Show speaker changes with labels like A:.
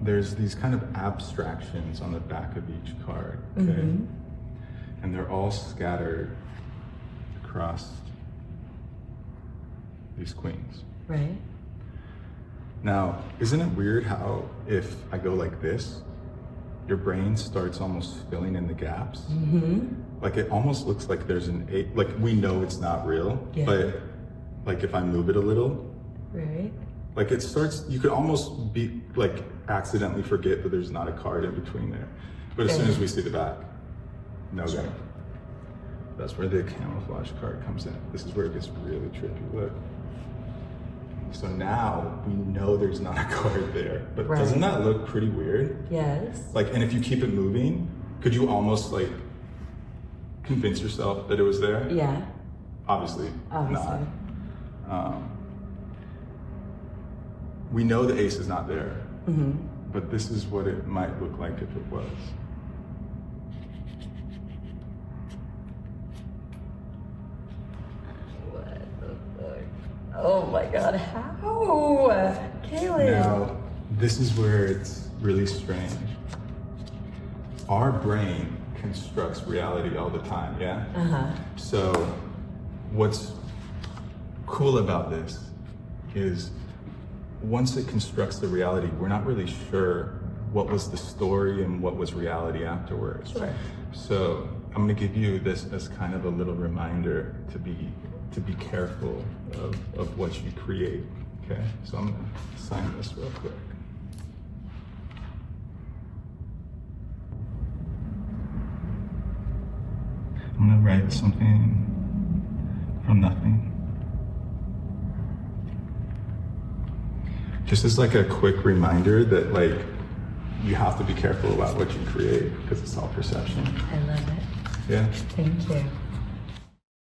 A: there's these kind of abstractions on the back of each card, okay? And they're all scattered across these queens.
B: Right.
A: Now, isn't it weird how if I go like this, your brain starts almost filling in the gaps? Like it almost looks like there's an eight, like we know it's not real, but like if I move it a little,
B: right,
A: like it starts, you could almost be like accidentally forget that there's not a card in between there. But as soon as we see the back, no go. That's where the camouflage card comes in. This is where it gets really trippy, look. So now we know there's not a card there, but doesn't that look pretty weird?
B: Yes.
A: Like, and if you keep it moving, could you almost like convince yourself that it was there?
B: Yeah.
A: Obviously not. We know the ace is not there, but this is what it might look like if it was.
B: Oh my God, how? Calen.
A: Now, this is where it's really strange. Our brain constructs reality all the time, yeah? So what's cool about this is once it constructs the reality, we're not really sure what was the story and what was reality afterwards.
B: Sure.
A: So I'm gonna give you this as kind of a little reminder to be careful of what you create, okay? So I'm gonna sign this real quick. I'm gonna write something from nothing. Just as like a quick reminder that like, you have to be careful about what you create because it's all perception.
B: I love it.
A: Yeah?
B: Thank you.